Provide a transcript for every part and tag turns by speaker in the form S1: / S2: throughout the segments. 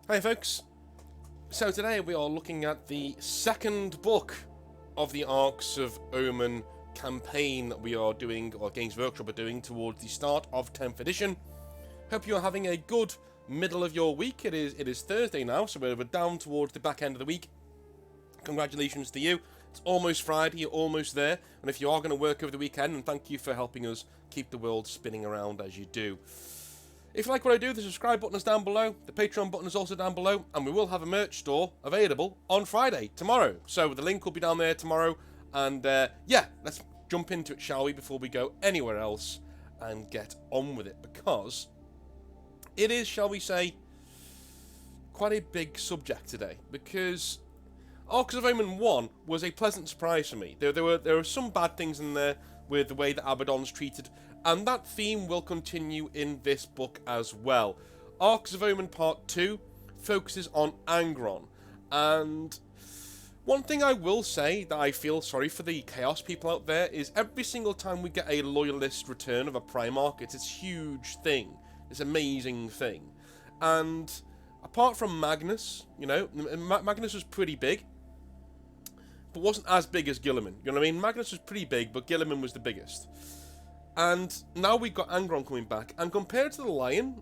S1: Hi folks, so today we are looking at the second book of the Arks of Omen campaign that we are doing, or Games Workshop are doing, towards the start of 10th edition. Hope you are having a good middle of your week. It is Thursday now, so we're down towards the back end of the week. Congratulations to you. It's almost Friday, you're almost there, and if you are going to work over the weekend, and thank you for helping us keep the world spinning around as you do. If you like what I do, the subscribe button is down below, the Patreon button is also down below, and we will have a merch store available on Friday, tomorrow. So the link will be down there tomorrow, and yeah, let's jump into it, shall we, before we go anywhere else and get on with it, because it is, shall we say, quite a big subject today, because Arks of Omen 1 was a pleasant surprise for me. There were some bad things in there with the way that Abaddon's treated, and that theme will continue in this book as well. Arks of Omen Part 2 focuses on Angron, and one thing I will say that I feel sorry for the Chaos people out there is every single time we get a Loyalist return of a Primarch, it's this huge thing, this amazing thing. And apart from Magnus, you know, Magnus was pretty big, but wasn't as big as Guilliman. You know what I mean? Magnus was pretty big, but Guilliman was the biggest. And now we've got Angron coming back, and compared to the Lion,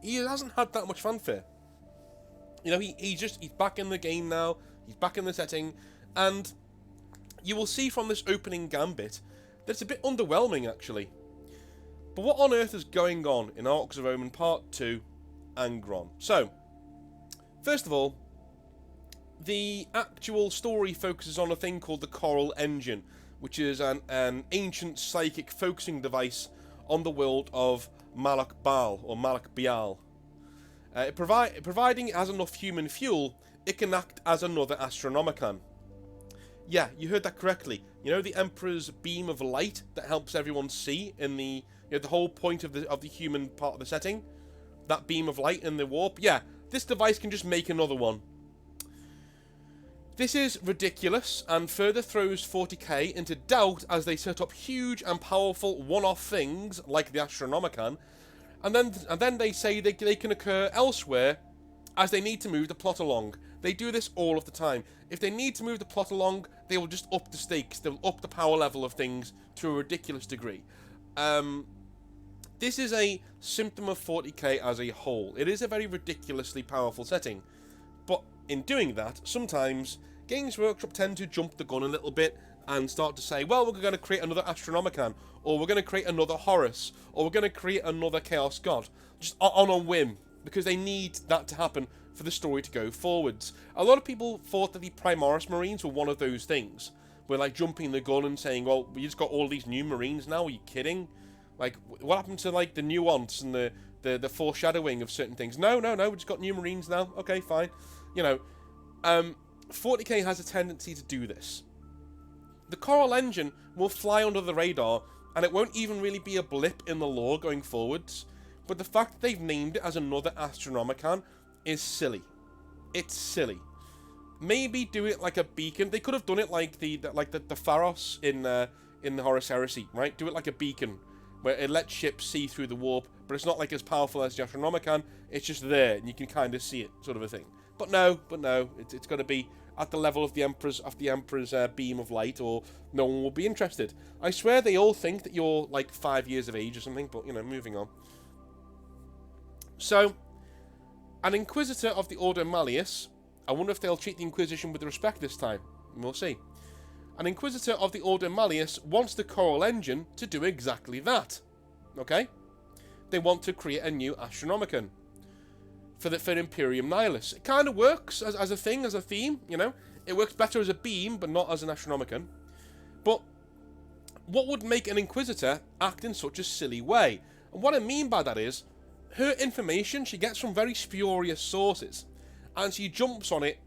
S1: he hasn't had that much fanfare. You know, he's back in the game now, he's back in the setting, and you will see from this opening gambit that it's a bit underwhelming, actually. But what on earth is going on in Arks of Omen Part 2, Angron? So, first of all, the actual story focuses on a thing called the Coral Engine, which is an ancient psychic focusing device on the world of Malak Baal, or Malak Bial. Providing it has enough human fuel, it can act as another Astronomicon. Yeah, you heard that correctly. You know the Emperor's beam of light that helps everyone see in the the whole point of the human part of the setting? That beam of light in the warp? Yeah, this device can just make another one. This is ridiculous, and further throws 40k into doubt as they set up huge and powerful one-off things like the Astronomicon, and then they say they can occur elsewhere as they need to move the plot along. They do this all of the time. If they need to move the plot along, they will just up the stakes, they'll up the power level of things to a ridiculous degree. This is a symptom of 40k as a whole. It is a very ridiculously powerful setting, but in doing that, sometimes Games Workshop tend to jump the gun a little bit and start to say, well, we're going to create another Astronomicon, or we're going to create another Horus, or we're going to create another Chaos God, just on a whim, because they need that to happen for the story to go forwards. A lot of people thought that the Primaris Marines were one of those things. We're like jumping the gun and saying, well, we just got all these new Marines now, are you kidding? Like, what happened to like the nuance and the foreshadowing of certain things? No, we just got new Marines now, okay, fine. You know, 40k has a tendency to do this. The Coral Engine will fly under the radar, and it won't even really be a blip in the lore going forwards, but the fact that they've named it as another Astronomicon is silly. It's silly. Maybe do it like a beacon. They could have done it like the Pharos in the Horus Heresy, right? Do it like a beacon, where it lets ships see through the warp, but it's not like as powerful as the Astronomicon. It's just there, and you can kind of see it, sort of a thing. But no, it's got to be at the level of the Emperor's beam of light, or no one will be interested. I swear they all think that you're like 5 years of age or something, but you know, moving on. So, an Inquisitor of the Order Malleus. I wonder if they'll treat the Inquisition with respect this time. We'll see. An Inquisitor of the Order Malleus wants the Coral Engine to do exactly that. Okay? They want to create a new Astronomicon for Imperium Nihilus. It kind of works as a thing, as a theme, you know? It works better as a beam, but not as an Astronomicon. But what would make an Inquisitor act in such a silly way? And what I mean by that is, her information she gets from very spurious sources, and she jumps on it,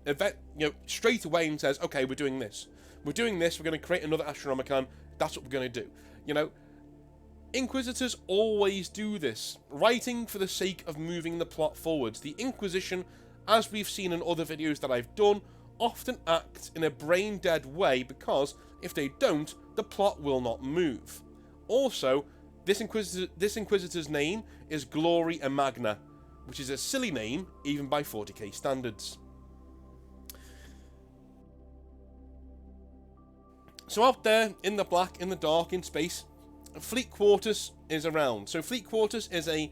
S1: straight away and says, okay, we're doing this. We're doing this, we're going to create another Astronomicon, that's what we're going to do. You know, Inquisitors always do this, writing for the sake of moving the plot forwards. The Inquisition, as we've seen in other videos that I've done, often act in a brain-dead way because if they don't, the plot will not move. Also, this Inquisitor's name is Glory and Magna, which is a silly name even by 40k standards. So out there, in the black, in the dark, in space, Fleet Quarters is around. So Fleet Quarters is a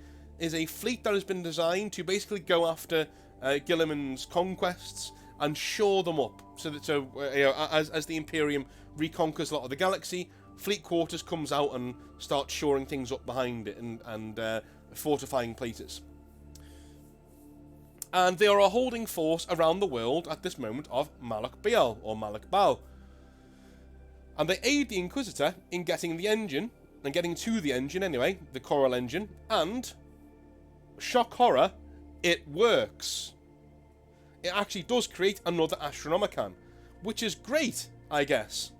S1: fleet that has been designed to basically go after Guilliman's conquests and shore them up. So that as the Imperium reconquers a lot of the galaxy, Fleet Quarters comes out and starts shoring things up behind it and fortifying places. And they are a holding force around the world at this moment of Malak Baal, or Malak Baal. And they aid the Inquisitor in getting the engine, and getting to the engine anyway, the Coral engine, and, shock horror, it works. It actually does create another Astronomicon, which is great, I guess.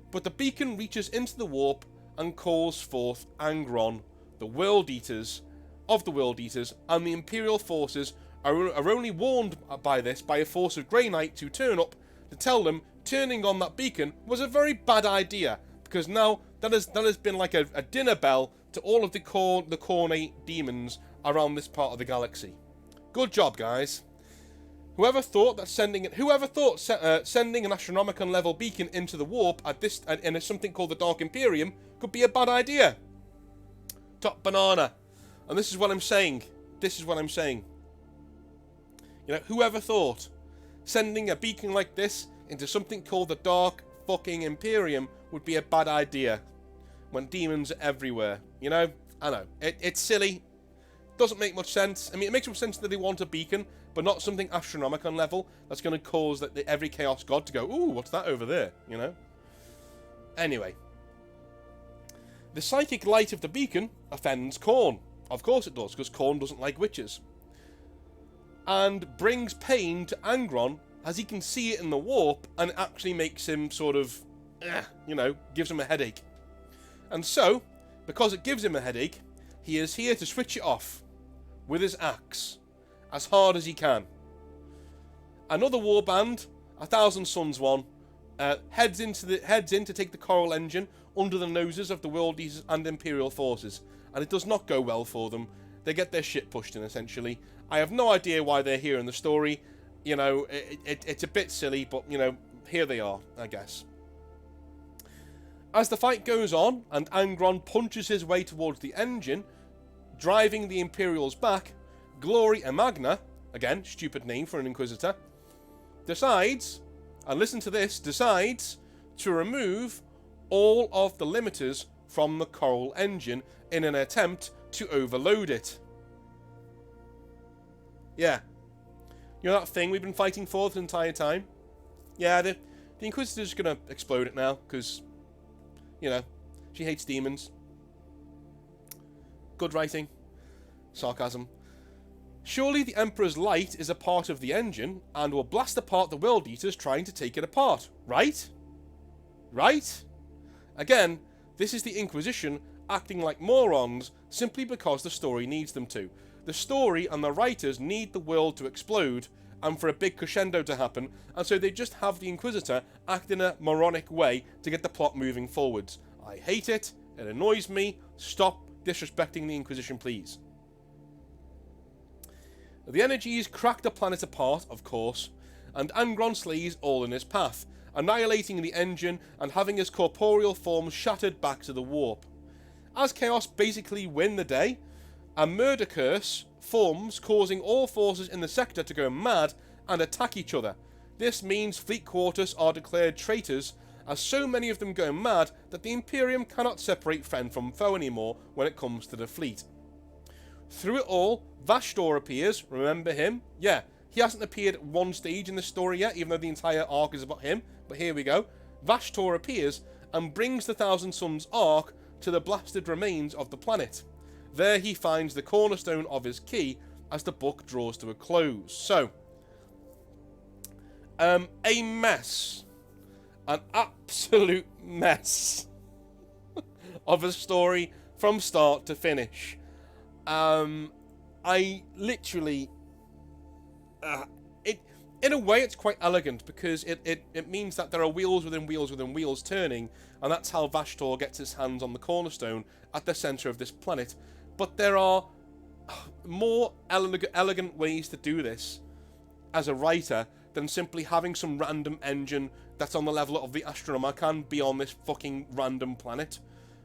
S1: But the beacon reaches into the warp and calls forth Angron, the World Eaters of the World Eaters, and the Imperial forces are only warned by this by a force of Grey Knights who turn up to tell them turning on that beacon was a very bad idea, because now that has been like a dinner bell to all of the Khornate demons around this part of the galaxy. Good job, guys. Whoever thought sending an Astronomicon level beacon into the warp in something called the Dark Imperium could be a bad idea? Top banana. And this is what I'm saying. You know, whoever thought sending a beacon like this into something called the Dark fucking Imperium would be a bad idea when demons are everywhere? You know? I know. It's silly. Doesn't make much sense. I mean, it makes more sense that they want a beacon, but not something Astronomicon level that's going to cause every Chaos God to go, ooh, what's that over there? You know? Anyway. The psychic light of the beacon offends Khorne. Of course it does, because Khorne doesn't like witches. And brings pain to Angron as he can see it in the warp, and it actually makes him sort of, you know, gives him a headache. And so, because it gives him a headache, he is here to switch it off with his axe as hard as he can. Another warband, 1,000 Suns one, heads in to take the Coral engine under the noses of the World Eaters and Imperial forces, and it does not go well for them. They get their shit pushed in, essentially. I have no idea why they're here in the story. You know, it's a bit silly, but, you know, here they are, I guess. As the fight goes on, and Angron punches his way towards the engine, driving the Imperials back, Glory Amagna, again, stupid name for an Inquisitor, decides to remove all of the limiters from the Coral engine in an attempt to overload it. Yeah. You know that thing we've been fighting for the entire time? Yeah, the Inquisitor's gonna explode it now, because, you know, she hates demons. Good writing. Sarcasm. Surely the Emperor's light is a part of the engine, and will blast apart the World Eaters trying to take it apart, right? Right? Again, this is the Inquisition acting like morons simply because the story needs them to. The story and the writers need the world to explode and for a big crescendo to happen, and so they just have the Inquisitor act in a moronic way to get the plot moving forwards. I hate it. It annoys me. Stop disrespecting the Inquisition, please. The energies crack the planet apart, of course, and Angron slays all in his path, annihilating the engine and having his corporeal form shattered back to the warp. As Chaos basically win the day, a murder curse forms, causing all forces in the sector to go mad and attack each other. This means Fleet Quarters are declared traitors, as so many of them go mad that the Imperium cannot separate friend from foe anymore when it comes to the fleet. Through it all, Vashtor appears. Remember him? Yeah, he hasn't appeared at one stage in the story yet, even though the entire arc is about him, but here we go. Vashtor appears and brings the Thousand Suns Ark to the blasted remains of the planet. There he finds the cornerstone of his key as the book draws to a close. So, a mess. An absolute mess of a story from start to finish. I literally... in a way, it's quite elegant, because it means that there are wheels within wheels within wheels turning, and that's how Vashtor gets his hands on the cornerstone at the centre of this planet. But there are more elegant ways to do this as a writer than simply having some random engine that's on the level of the Astronomicon be on this fucking random planet.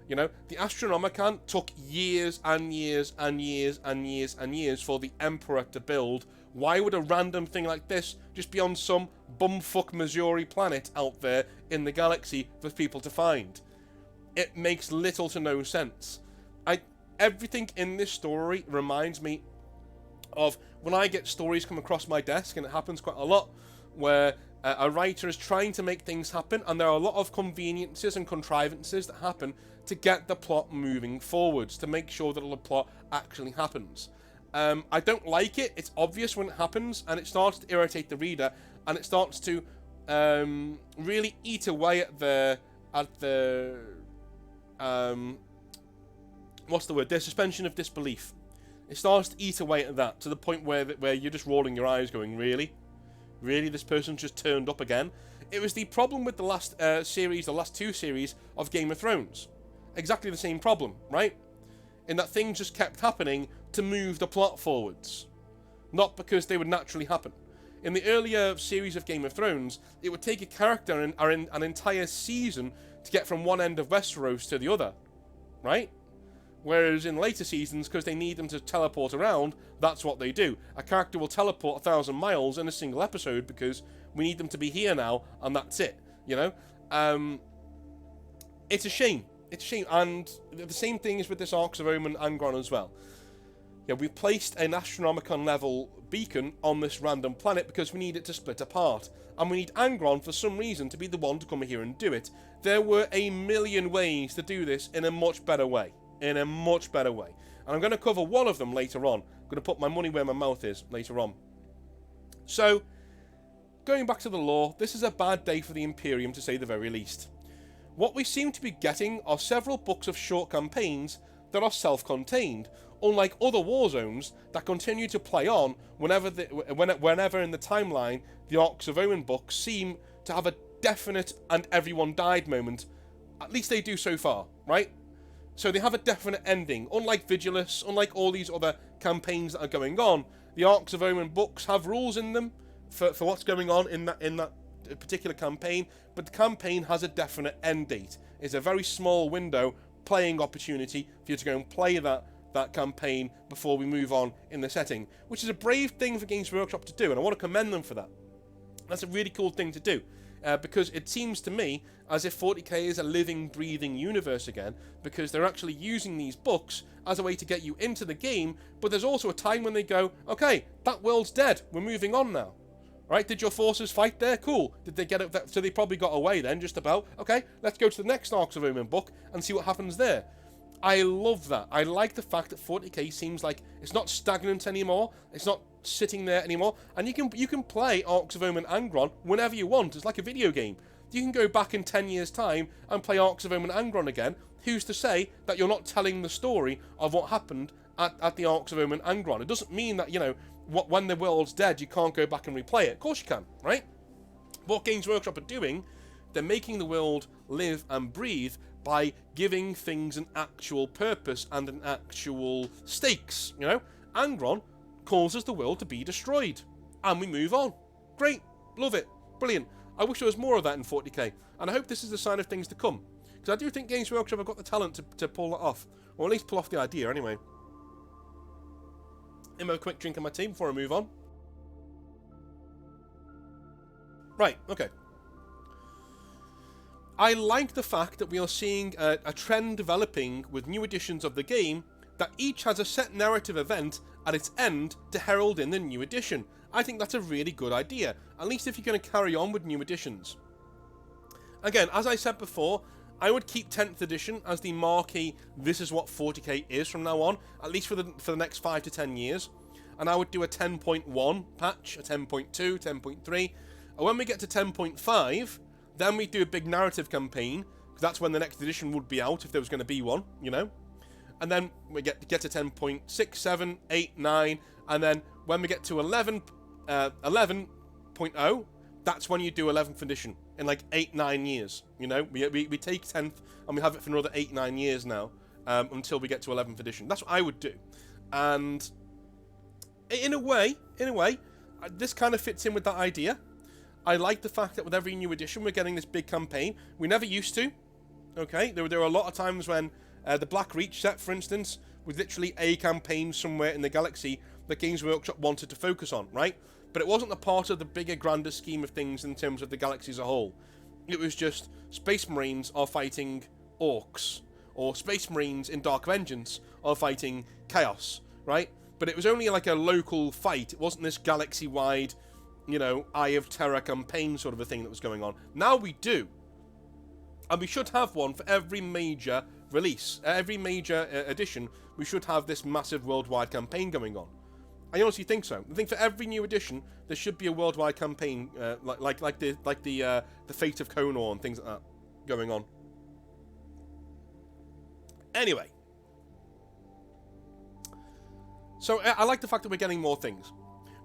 S1: You know, the Astronomicon took years and years and years and years and years for the Emperor to build. Why would a random thing like this just be on some bumfuck Missouri planet out there in the galaxy for people to find? It makes little to no sense. Everything in this story reminds me of when I get stories come across my desk, and it happens quite a lot, where a writer is trying to make things happen, and there are a lot of conveniences and contrivances that happen to get the plot moving forwards, to make sure that the plot actually happens. I don't like it. It's obvious when it happens, and it starts to irritate the reader, and it starts to really eat away at the what's the word? The suspension of disbelief. It starts to eat away at that, to the point where you're just rolling your eyes going, really? Really, this person's just turned up again? It was the problem with the last series, the last two series of Game of Thrones. Exactly the same problem, right? In that things just kept happening to move the plot forwards. Not because they would naturally happen. In the earlier series of Game of Thrones, it would take a character and an entire season to get from one end of Westeros to the other, right? Whereas in later seasons, because they need them to teleport around, that's what they do. A character will teleport 1,000 miles in a single episode because we need them to be here now, and that's it, you know? It's a shame. It's a shame. And the same thing is with this Arks of Omen Angron as well. Yeah, we placed an Astronomicon level beacon on this random planet because we need it to split apart. And we need Angron, for some reason, to be the one to come here and do it. There were a million ways to do this in a much better way. In a much better way. And I'm going to cover one of them later on. I'm going to put my money where my mouth is later on. So, going back to the lore, this is a bad day for the Imperium, to say the very least. What we seem to be getting are several books of short campaigns that are self-contained, unlike other war zones that continue to play on whenever in the timeline the Arks of Omen books seem to have a definite and everyone died moment. At least they do so far, right? So they have a definite ending. Unlike Vigilus, unlike all these other campaigns that are going on, the Arks of Omen books have rules in them for what's going on in that particular campaign, but the campaign has a definite end date. It's a very small window playing opportunity for you to go and play that campaign before we move on in the setting, which is a brave thing for Games Workshop to do, and I want to commend them for that. That's a really cool thing to do. Because it seems to me as if 40k is a living, breathing universe again, because they're actually using these books as a way to get you into the game, but there's also a time when they go, okay, that world's dead, we're moving on now. Right, did your forces fight there? Cool. Did they get it? So they probably got away then, just about. Okay, let's go to the next Arks of Omen book and see what happens there. I love that. I like the fact that 40k seems like it's not stagnant anymore. It's not sitting there anymore, and you can play Arks of Omen Angron whenever you want. It's like a video game. You can go back in 10 years' time and play Arks of Omen Angron again. Who's to say that you're not telling the story of what happened at the Arks of Omen Angron? It doesn't mean that, you know, when the world's dead, you can't go back and replay it. Of course you can, right? What Games Workshop are doing, they're making the world live and breathe by giving things an actual purpose and an actual stakes, you know? Angron causes the world to be destroyed, and we move on. Great, love it, brilliant. I wish there was more of that in 40k, and I hope this is the sign of things to come, because I do think Games Workshop have got the talent to pull that off, or at least pull off the idea anyway. Have a quick drink of my tea before I move on. Right, okay. I like the fact that we are seeing a trend developing with new editions of the game that each has a set narrative event at its end to herald in the new edition. I think that's a really good idea, at least if you're going to carry on with new editions. Again, as I said before, I would keep 10th edition as the marquee, this is what 40k is from now on, at least for the next 5 to 10 years. And I would do a 10.1 patch, a 10.2, 10.3. And when we get to 10.5, then we do a big narrative campaign, because that's when the next edition would be out, if there was going to be one, you know. And then we get to 10.6, 7, 8, 9, and then when we get to 11.0, that's when you do 11th edition, in like 8-9 years, you know. We take 10th, and we have it for another 8-9 years now, until we get to 11th edition. That's what I would do. And In a way, this kind of fits in with that idea. I like the fact that with every new edition, we're getting this big campaign. We never used to. Okay, there were a lot of times when the Black Reach set, for instance, was literally a campaign somewhere in the galaxy that Games Workshop wanted to focus on, right? But it wasn't a part of the bigger, grander scheme of things in terms of the galaxy as a whole. It was just Space Marines are fighting Orcs, or Space Marines in Dark Vengeance are fighting Chaos, right? But it was only like a local fight. It wasn't this galaxy-wide, you know, Eye of Terror campaign sort of a thing that was going on. Now we do. And we should have one for every major release. Every major edition, we should have this massive worldwide campaign going on. I honestly think so. I think for every new edition, there should be a worldwide campaign, like the Fate of Konor and things like that going on. Anyway. So I like the fact that we're getting more things.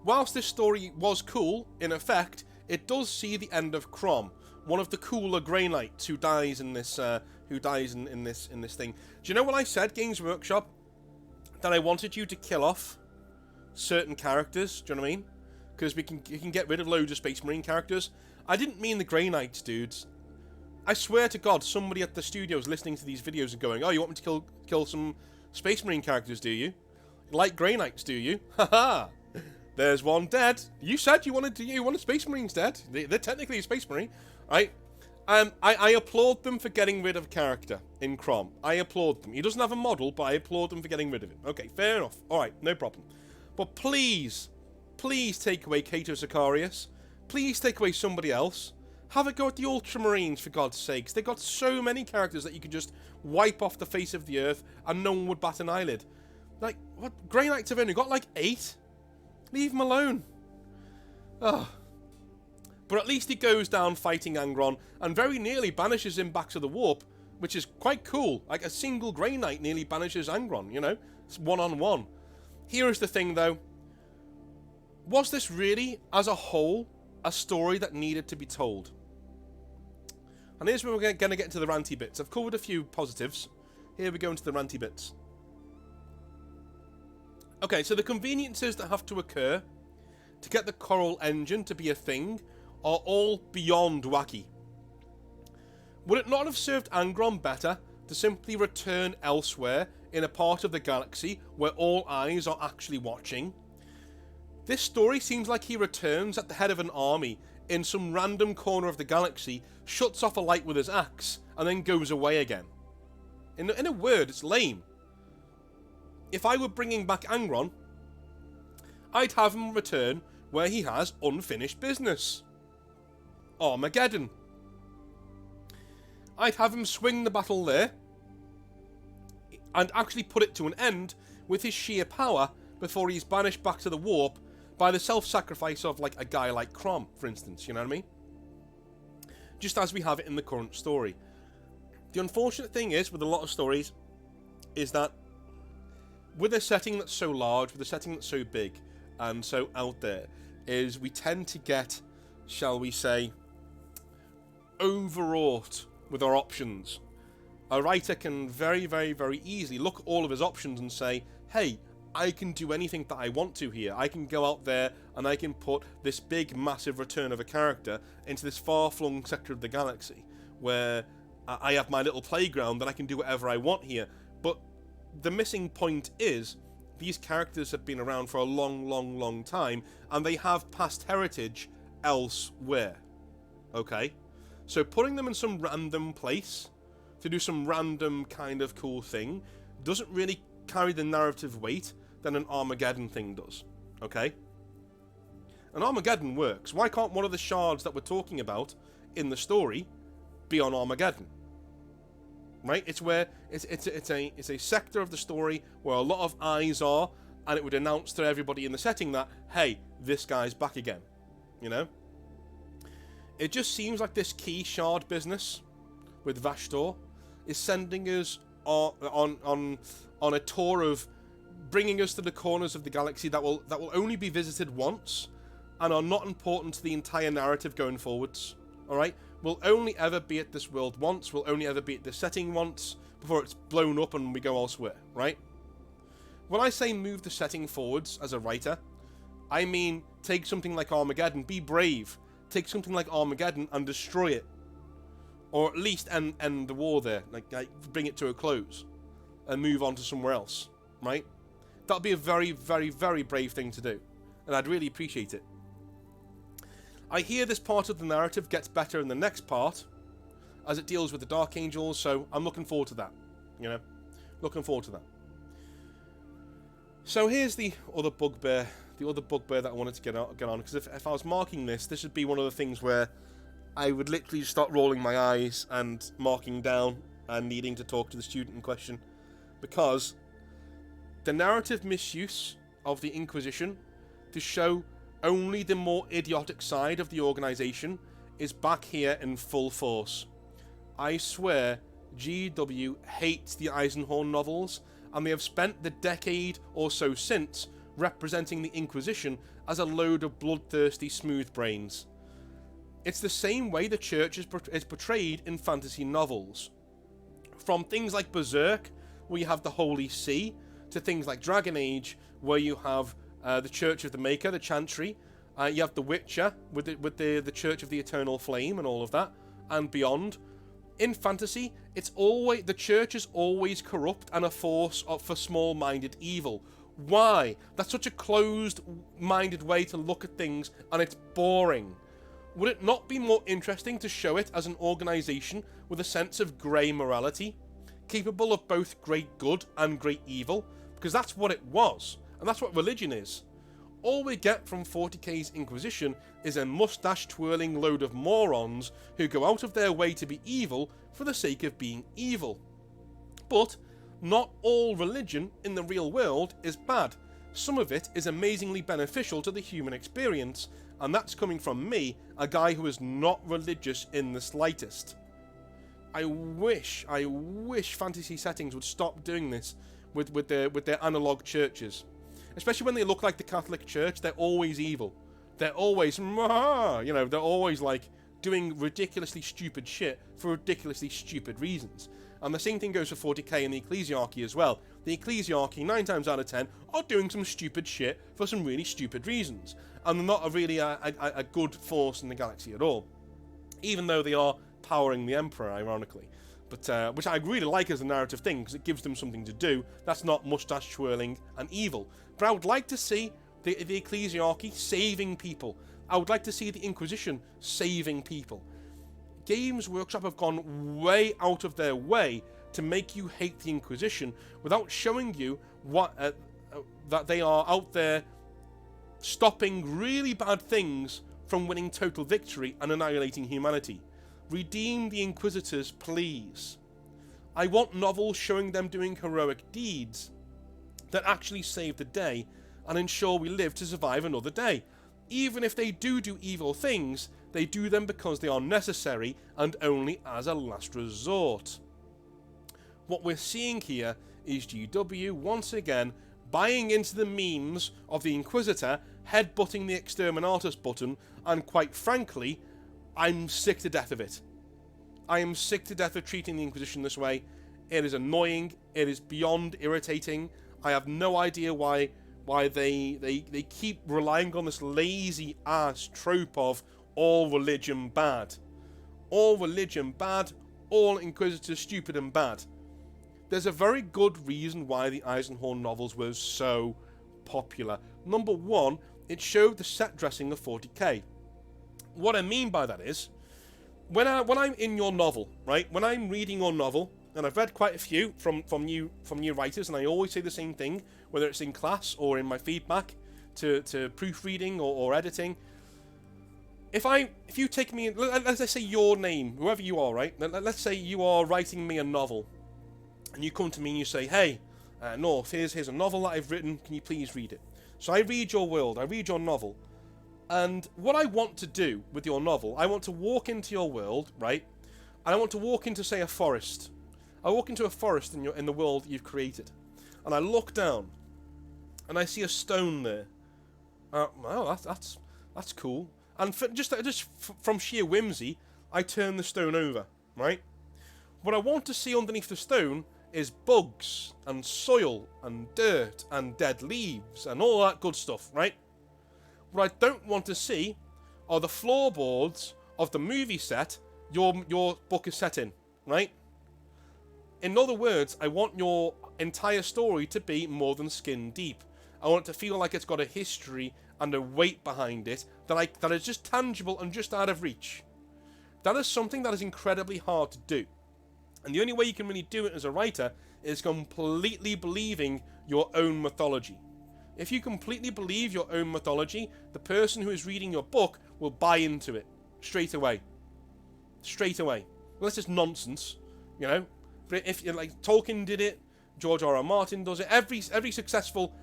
S1: Whilst this story was cool, in effect, it does see the end of Crom, one of the cooler Grey Knights who dies in this in this thing. Do you know what I said, Games Workshop? That I wanted you to kill off certain characters. Do you know what I mean? Because you can get rid of loads of Space Marine characters. I didn't mean the Grey Knights, dudes. I swear to God, somebody at the studios listening to these videos and going, "Oh, you want me to kill some Space Marine characters, do you? Like Grey Knights, do you? Haha! There's one dead. You said you wanted Space Marines dead. They're technically a Space Marine, right? I applaud them for getting rid of character in Crom. I applaud them. He doesn't have a model, but I applaud them for getting rid of him. Okay, fair enough. All right, no problem. But please take away Cato Sicarius. Please take away somebody else. Have a go at the Ultramarines, for God's sakes. They've got so many characters that you could just wipe off the face of the earth and no one would bat an eyelid. Like, what? Grey Knights have only got like 8? Leave him alone. Ugh. But at least he goes down fighting Angron and very nearly banishes him back to the warp, which is quite cool. Like, a single Grey Knight nearly banishes Angron, you know? It's one-on-one. Here is the thing, though. Was this really, as a whole, a story that needed to be told? And here's where we're going to get into the ranty bits. I've covered a few positives. Here we go into the ranty bits. Okay, so the conveniences that have to occur to get the Coral Engine to be a thing are all beyond wacky. Would it not have served Angron better to simply return elsewhere in a part of the galaxy where all eyes are actually watching? This story seems like he returns at the head of an army in some random corner of the galaxy, shuts off a light with his axe, and then goes away again. In a word, it's lame. If I were bringing back Angron, I'd have him return where he has unfinished business. Armageddon. I'd have him swing the battle there and actually put it to an end with his sheer power before he's banished back to the warp by the self-sacrifice of, like, a guy like Crom, for instance, you know what I mean? Just as we have it in the current story. The unfortunate thing is, with a lot of stories, is that with a setting that's so large, with a setting that's so big and so out there, is we tend to get, shall we say, overwrought with our options. A writer can very, very, very easily look at all of his options and say, hey, I can do anything that I want to here. I can go out there and I can put this big, massive return of a character into this far-flung sector of the galaxy where I have my little playground that I can do whatever I want here. But the missing point is these characters have been around for a long, long, long time and they have past heritage elsewhere. Okay? So putting them in some random place to do some random kind of cool thing doesn't really carry the narrative weight that an Armageddon thing does. Okay? And Armageddon works. Why can't one of the shards that we're talking about in the story be on Armageddon? Right? It's where it's a sector of the story where a lot of eyes are, and it would announce to everybody in the setting that, hey, this guy's back again. You know? It just seems like this key shard business with Vashtor is sending us on a tour of bringing us to the corners of the galaxy that will only be visited once and are not important to the entire narrative going forwards. Alright? We'll only ever be at this world once, we'll only ever be at this setting once before it's blown up and we go elsewhere, right? When I say move the setting forwards as a writer, I mean, take something like Armageddon, be brave. Take something like Armageddon and destroy it. Or at least end the war there. Like bring it to a close. And move on to somewhere else. Right? That'd be a very, very, very brave thing to do. And I'd really appreciate it. I hear this part of the narrative gets better in the next part, as it deals with the Dark Angels, so I'm looking forward to that. You know? Looking forward to that. So here's the other bugbear that I wanted to get on, because if I was marking this would be one of the things where I would literally just start rolling my eyes and marking down and needing to talk to the student in question, because the narrative misuse of the Inquisition to show only the more idiotic side of the organisation is back here in full force. I swear, GW hates the Eisenhorn novels, and they have spent the decade or so since representing the Inquisition as a load of bloodthirsty smooth brains. It's the same way the Church is portrayed in fantasy novels. From things like Berserk, where you have the Holy See, to things like Dragon Age, where you have the Church of the Maker, the Chantry. You have The Witcher with the Church of the Eternal Flame and all of that, and beyond. In fantasy, it's always the Church is always corrupt and a force for small-minded evil. Why? That's such a closed-minded way to look at things, and it's boring. Would it not be more interesting to show it as an organisation with a sense of grey morality, capable of both great good and great evil? Because that's what it was, and that's what religion is. All we get from 40k's Inquisition is a mustache-twirling load of morons who go out of their way to be evil for the sake of being evil. But not all religion in the real world is bad. Some of it is amazingly beneficial to the human experience, and that's coming from me, a guy who is not religious in the slightest. I wish fantasy settings would stop doing this with their analog churches. Especially when they look like the Catholic Church, they're always evil. They're always, they're always like doing ridiculously stupid shit for ridiculously stupid reasons. And the same thing goes for 40k and the Ecclesiarchy as well. The Ecclesiarchy, 9 times out of 10, are doing some stupid shit for some really stupid reasons. And they're not really a good force in the galaxy at all. Even though they are powering the Emperor, ironically. But which I really like as a narrative thing, because it gives them something to do that's not mustache twirling and evil. But I would like to see the Ecclesiarchy saving people. I would like to see the Inquisition saving people. Games Workshop have gone way out of their way to make you hate the Inquisition without showing you what that they are out there stopping really bad things from winning total victory and annihilating humanity. Redeem the Inquisitors, please. I want novels showing them doing heroic deeds that actually save the day and ensure we live to survive another day. Even if they do evil things, they do them because they are necessary and only as a last resort. What we're seeing here is GW once again buying into the memes of the Inquisitor headbutting the Exterminatus button, and quite frankly, I'm sick to death of it. I am sick to death of treating the Inquisition this way. It is annoying. It is beyond irritating. I have no idea why they keep relying on this lazy ass trope of all religion bad. All religion bad, all Inquisitors stupid and bad. There's a very good reason why the Eisenhorn novels were so popular. Number one, it showed the set dressing of 40k. What I mean by that is, when I'm in your novel, right? When I'm reading your novel, and I've read quite a few from new writers, and I always say the same thing, whether it's in class or in my feedback to proofreading or editing. If you take me, let's say your name, whoever you are, right? Let's say you are writing me a novel, and you come to me and you say, hey, North, here's a novel that I've written, can you please read it? So I read your world, I read your novel, and what I want to do with your novel, I want to walk into your world, right? And I want to walk into, say, a forest. I walk into a forest in the world you've created, and I look down, and I see a stone there. Wow, that's cool. And just from sheer whimsy, I turn the stone over, right? What I want to see underneath the stone is bugs and soil and dirt and dead leaves and all that good stuff, right? What I don't want to see are the floorboards of the movie set your book is set in, right? In other words, I want your entire story to be more than skin deep. I want it to feel like it's got a history and a weight behind it that is just tangible and just out of reach. That is something that is incredibly hard to do. And the only way you can really do it as a writer is completely believing your own mythology. If you completely believe your own mythology, the person who is reading your book will buy into it straight away. Straight away. Well, that's just nonsense, you know. But if like Tolkien did it, George R.R. Martin does it, every successful,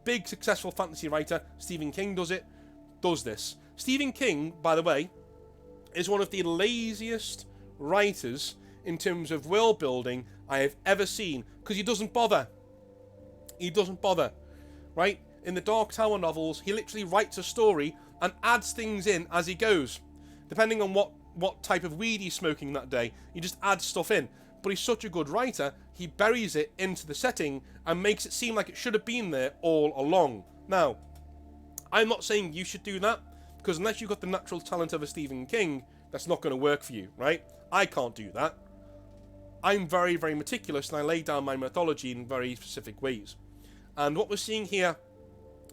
S1: big successful fantasy writer, Stephen King does this. Stephen King, by the way, is one of the laziest writers in terms of world building I have ever seen, because he doesn't bother. He doesn't bother, right? In the Dark Tower novels, he literally writes a story and adds things in as he goes, depending on what type of weed he's smoking that day. He just adds stuff in. But he's such a good writer, he buries it into the setting and makes it seem like it should have been there all along. Now, I'm not saying you should do that, because unless you've got the natural talent of a Stephen King, that's not going to work for you, right? I can't do that. I'm very, very meticulous, and I lay down my mythology in very specific ways. And what we're seeing here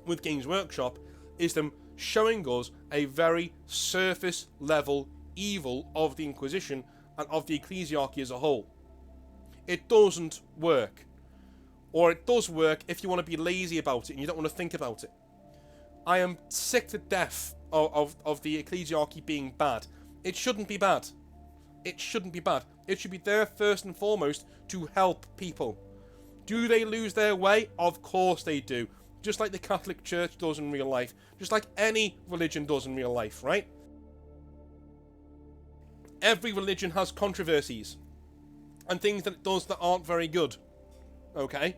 S1: with Games Workshop is them showing us a very surface level evil of the Inquisition and of the ecclesiarchy as a whole. It doesn't work. Or it does work if you want to be lazy about it and you don't want to think about it. I am sick to death of the ecclesiarchy being bad. It shouldn't be bad. It shouldn't be bad. It should be there first and foremost to help people. Do they lose their way? Of course they do. Just like the Catholic Church does in real life. Just like any religion does in real life, right? Every religion has controversies and things that it does that aren't very good. Okay?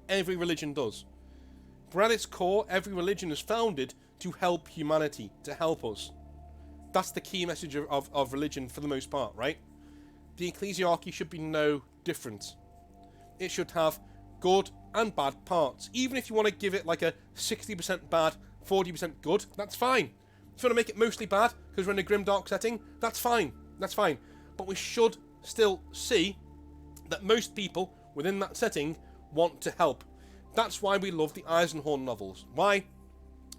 S1: Every religion does. But at its core, every religion is founded to help humanity, to help us. That's the key message of religion for the most part, right? The ecclesiarchy should be no different. It should have good and bad parts. Even if you want to give it like a 60% bad, 40% good, that's fine. If you want to make it mostly bad because we're in a grimdark setting, that's fine. That's fine. But we should still see that most people within that setting want to help. That's why we love the Eisenhorn novels. Why?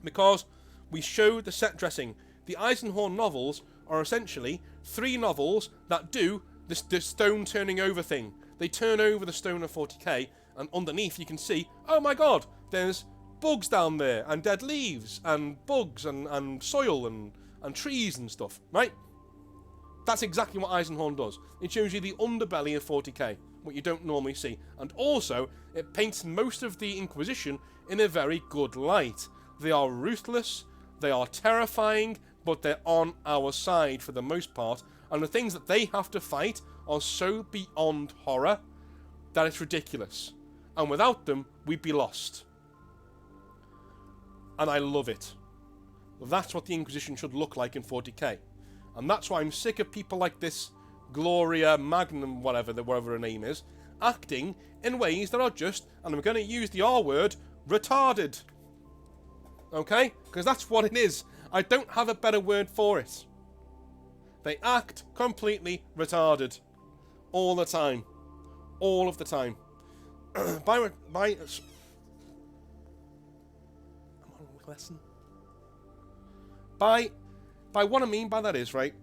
S1: Because we show the set dressing. The Eisenhorn novels are essentially 3 novels that do the stone turning over thing. They turn over the stone of 40k, and underneath you can see, oh my god, there's bugs down there, and dead leaves, and bugs, and soil, and trees and stuff, right? That's exactly what Eisenhorn does. It shows you the underbelly of 40k, what you don't normally see. And also, it paints most of the Inquisition in a very good light. They are ruthless, they are terrifying, but they're on our side for the most part, and the things that they have to fight are so beyond horror that it's ridiculous. And without them, we'd be lost. And I love it. That's what the Inquisition should look like in 40k. And that's why I'm sick of people like this Gloria Magnum, whatever her name is, acting in ways that are just, and I'm going to use the R word, retarded. Okay? Because that's what it is. I don't have a better word for it. They act completely retarded. All the time. All of the time. I'm on a lesson. By what I mean by that is, right,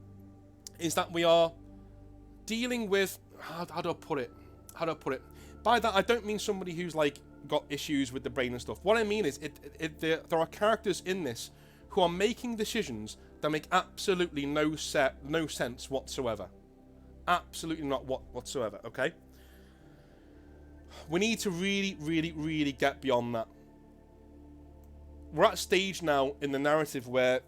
S1: is that we are dealing with, how do I put it? By that, I don't mean somebody who's, like, got issues with the brain and stuff. What I mean is, there are characters in this who are making decisions that make absolutely no sense whatsoever. Absolutely not whatsoever, okay? We need to really, really, really get beyond that. We're at a stage now in the narrative where,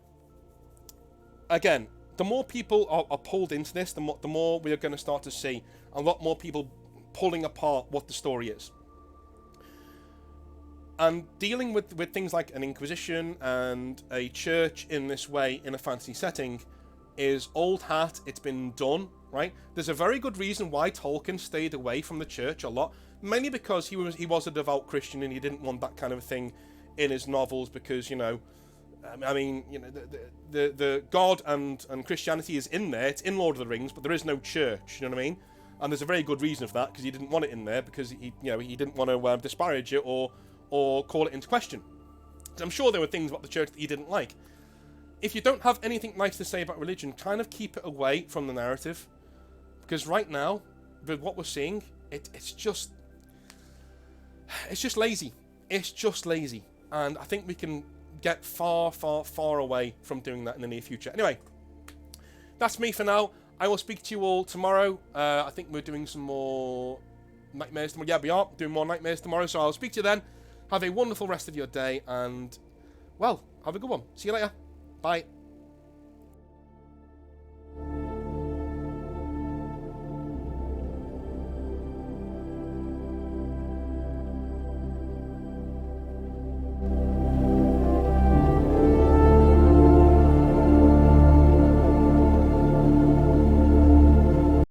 S1: again, the more people are pulled into this, the more we are going to start to see a lot more people pulling apart what the story is. And dealing with things like an Inquisition and a church in this way in a fantasy setting is old hat. It's been done, right? There's a very good reason why Tolkien stayed away from the church a lot, mainly because he was a devout Christian and he didn't want that kind of thing in his novels because, you know, I mean, you know, the God and Christianity is in there. It's in Lord of the Rings, but there is no church. You know what I mean? And there's a very good reason for that, because he didn't want it in there, because he didn't want to disparage it or call it into question. So I'm sure there were things about the church that he didn't like. If you don't have anything nice to say about religion, kind of keep it away from the narrative, because right now, with what we're seeing, it's just lazy. It's just lazy, and I think we can get far, far, far away from doing that in the near future. Anyway, that's me for now. I will speak to you all tomorrow. I think we're doing some more nightmares tomorrow. Yeah, we are doing more nightmares tomorrow, so I'll speak to you then. Have a wonderful rest of your day, and, well, have a good one. See you later. Bye.